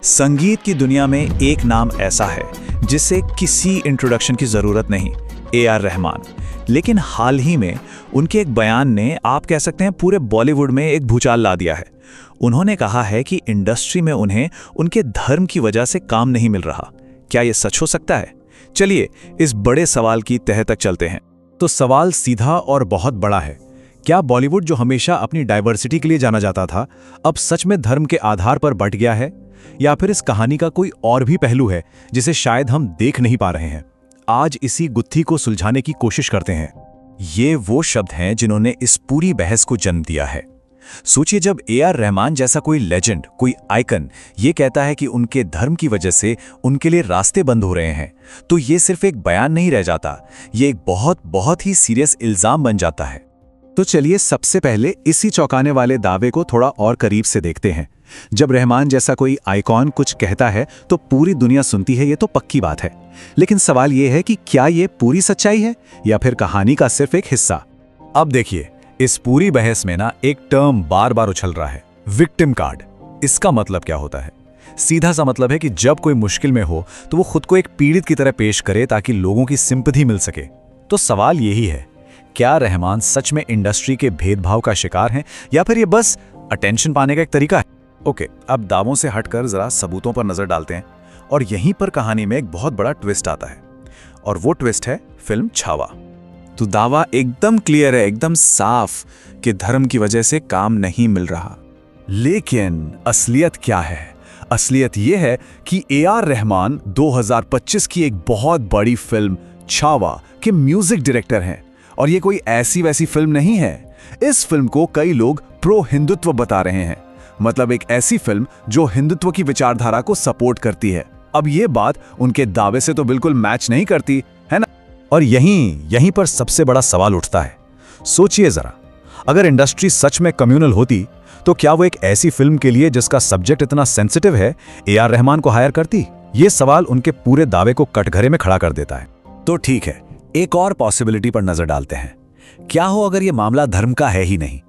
संगीत की दुनिया में एक नाम ऐसा है जिसे किसी इंट्रोडक्शन की जरूरत नहीं, ए.आर. रहमान। लेकिन हाल ही में उनके एक बयान ने, आप कह सकते हैं, पूरे बॉलीवुड में एक भूचाल ला दिया है। उन्होंने कहा है कि इंडस्ट्री में उन्हें उनके धर्म की वजह से काम नहीं मिल रहा। क्या यह सच हो सकता है? चलिए इस बड़े सवाल की तह तक चलते हैं। तो सवाल सीधा और बहुत बड़ा है। क्या बॉलीवुड, जो हमेशा अपनी डाइवर्सिटी के लिए जाना जाता था, अब सच में धर्म के आधार पर बंट गया है? या फिर इस कहानी का कोई और भी पहलू है जिसे शायद हम देख नहीं पा रहे हैं? आज इसी गुत्थी को सुलझाने की कोशिश करते हैं। ये वो शब्द हैं जिन्होंने इस पूरी बहस को जन्म दिया है। सोचिए, जब ए.आर. रहमान जैसा कोई लेजेंड, कोई आइकन ये कहता है कि उनके धर्म की वजह से उनके लिए रास्ते बंद हो रहे हैं, तो ये सिर्फ एक बयान नहीं रह जाता, ये एक बहुत ही सीरियस इल्जाम बन जाता है। तो चलिए सबसे पहले इसी चौंकाने वाले दावे को थोड़ा और करीब से देखते हैं। जब रहमान जैसा कोई आइकॉन कुछ कहता है तो पूरी दुनिया सुनती है, ये तो पक्की बात है। लेकिन सवाल ये है कि क्या ये पूरी सच्चाई है या फिर कहानी का सिर्फ एक हिस्सा? अब देखिए, इस पूरी बहस में ना एक टर्म बार बार उछल रहा है, विक्टिम कार्ड। इसका मतलब क्या होता है? सीधा सा मतलब है कि जब कोई मुश्किल में हो तो वो खुद को एक पीड़ित की तरह पेश करे ताकि लोगों की सिंपैथी मिल सके। तो सवाल यही है, क्या रहमान सच में इंडस्ट्री के भेदभाव का शिकार हैं या फिर ये बस अटेंशन पाने का एक तरीका है? ओके, अब दावों से हटकर जरा सबूतों पर नजर डालते हैं। और यहीं पर कहानी में एक बहुत बड़ा ट्विस्ट आता है, और वो ट्विस्ट है फिल्म छावा। तो दावा एकदम क्लियर है, एकदम साफ, कि धर्म की वजह से काम नहीं मिल रहा। लेकिन असलियत क्या है? असलियत ये है कि ए.आर. रहमान 2025 की एक बहुत बड़ी फिल्म छावा के म्यूजिक डायरेक्टर हैं। और ये कोई ऐसी वैसी फिल्म नहीं है। इस फिल्म को कई लोग प्रो हिंदुत्व बता रहे हैं, मतलब एक ऐसी फिल्म जो हिंदुत्व की विचारधारा को सपोर्ट करती है। अब ये बात उनके दावे से तो बिल्कुल मैच नहीं करती, है ना? और यहीं पर सबसे बड़ा सवाल उठता है। सोचिए जरा, अगर इंडस्ट्री सच में कम्युनल होती तो क्या वो एक ऐसी फिल्म के लिए जिसका सब्जेक्ट इतना सेंसिटिव है, ए.आर. रहमान को हायर करती? ये सवाल उनके पूरे दावे को कटघरे में खड़ा कर देता है। तो ठीक है, एक और पॉसिबिलिटी पर नजर डालते हैं। क्या हो अगर ये मामला धर्म का है ही नहीं?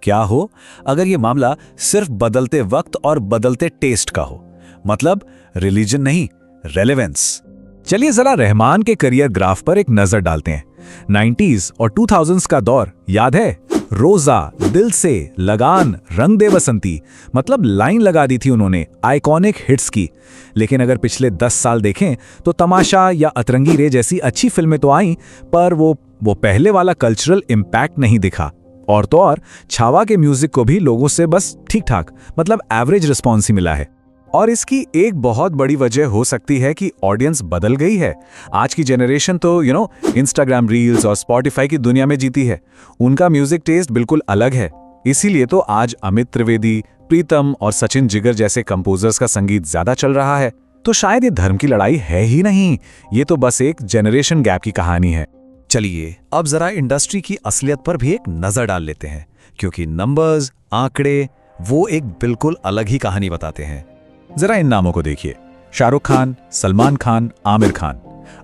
क्या हो अगर ये मामला सिर्फ बदलते वक्त और बदलते टेस्ट का हो? मतलब रिलीजन नहीं, रेलेवेंस। चलिए जरा रहमान के करियर ग्राफ पर एक नजर डालते हैं। 90s और 2000s का दौर याद है? रोजा, दिल से, लगान, रंग दे बसंती, मतलब लाइन लगा दी थी उन्होंने आइकॉनिक हिट्स की। लेकिन अगर पिछले 10 साल देखें तो तमाशा या अतरंगी रे जैसी अच्छी फिल्में तो आईं, पर वो पहले वाला कल्चरल इम्पैक्ट नहीं दिखा। और तो और छावा के म्यूजिक को भी लोगों से बस ठीक ठाक, मतलब एवरेज रिस्पॉन्स ही मिला है। और इसकी एक बहुत बड़ी वजह हो सकती है कि ऑडियंस बदल गई है। आज की जनरेशन तो इंस्टाग्राम रील्स और स्पॉटिफाई की दुनिया में जीती है। उनका म्यूजिक टेस्ट बिल्कुल अलग है। इसीलिए तो आज अमित त्रिवेदी, प्रीतम और सचिन जिगर जैसे कंपोजर्स का संगीत ज्यादा चल रहा है। तो शायद ये धर्म की लड़ाई है ही नहीं, ये तो बस एक जनरेशन गैप की कहानी है। चलिए अब जरा इंडस्ट्री की असलियत पर भी एक नजर डाल लेते हैं, क्योंकि नंबर्स, आंकड़े, वो एक बिल्कुल अलग ही कहानी बताते हैं। जरा इन नामों को देखिए, शाहरुख खान, सलमान खान, आमिर खान।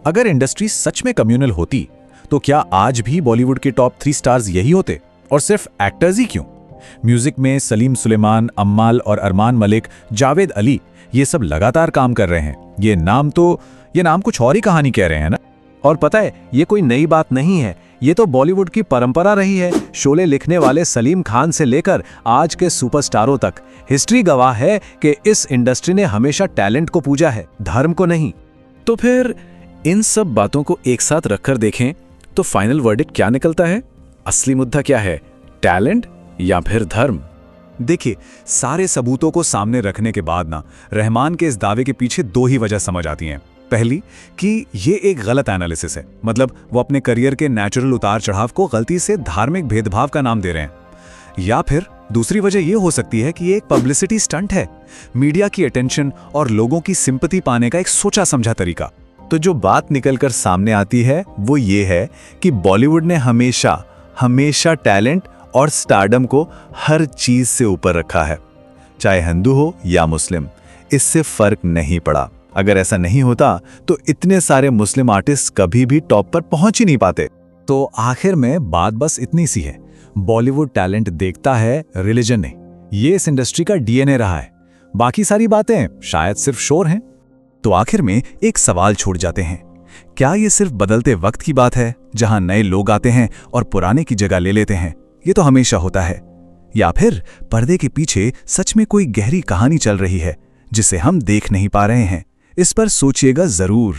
अगर इंडस्ट्री सच में कम्युनल होती तो क्या आज भी बॉलीवुड के टॉप 3 स्टार्स यही होते? और सिर्फ एक्टर्स ही क्यों? म्यूजिक में सलीम सुलेमान, अम्माल और अरमान मलिक, जावेद अली, ये सब लगातार काम कर रहे हैं। ये नाम कुछ और ही कहानी कह रहे हैं ना। और पता है, ये कोई नई बात नहीं है, ये तो बॉलीवुड की परंपरा रही है। शोले लिखने वाले सलीम खान से लेकर आज के सुपरस्टारों तक हिस्ट्री गवाह है कि इस इंडस्ट्री ने हमेशा टैलेंट को पूजा है, धर्म को नहीं। तो फिर इन सब बातों को एक साथ रखकर देखें तो फाइनल वर्डिक्ट क्या निकलता है? असली मुद्दा क्या है, टैलेंट या फिर धर्म? देखिए, सारे सबूतों को सामने रखने के बाद ना, रहमान के इस दावे के पीछे 2 ही वजह समझ आती हैं। पहली कि ये एक गलत एनालिसिस है, मतलब वो अपने करियर के नेचुरल उतार चढ़ाव को गलती से धार्मिक भेदभाव का नाम दे रहे हैं। या फिर दूसरी वजह ये हो सकती है कि ये एक पब्लिसिटी स्टंट है, मीडिया की अटेंशन और लोगों की सिंपैथी पाने का एक सोचा समझा तरीका। तो जो बात निकलकर सामने आती है वो ये है कि बॉलीवुड ने हमेशा टैलेंट और स्टारडम को हर चीज से ऊपर रखा है, चाहे हिंदू हो या मुस्लिम, इससे फर्क नहीं पड़ा। अगर ऐसा नहीं होता तो इतने सारे मुस्लिम आर्टिस्ट कभी भी टॉप पर पहुंच ही नहीं पाते। तो आखिर में बात बस इतनी सी है, बॉलीवुड टैलेंट देखता है, रिलीजन नहीं। ये इस इंडस्ट्री का डीएनए रहा है। बाकी सारी बातें शायद सिर्फ शोर हैं। तो आखिर में एक सवाल छोड़ जाते हैं, क्या ये सिर्फ बदलते वक्त की बात है, जहां नए लोग आते हैं और पुराने की जगह ले लेते हैं? ये तो हमेशा होता है। या फिर पर्दे के पीछे सच में कोई गहरी कहानी चल रही है जिसे हम देख नहीं पा रहे हैं? इस पर सोचिएगा जरूर।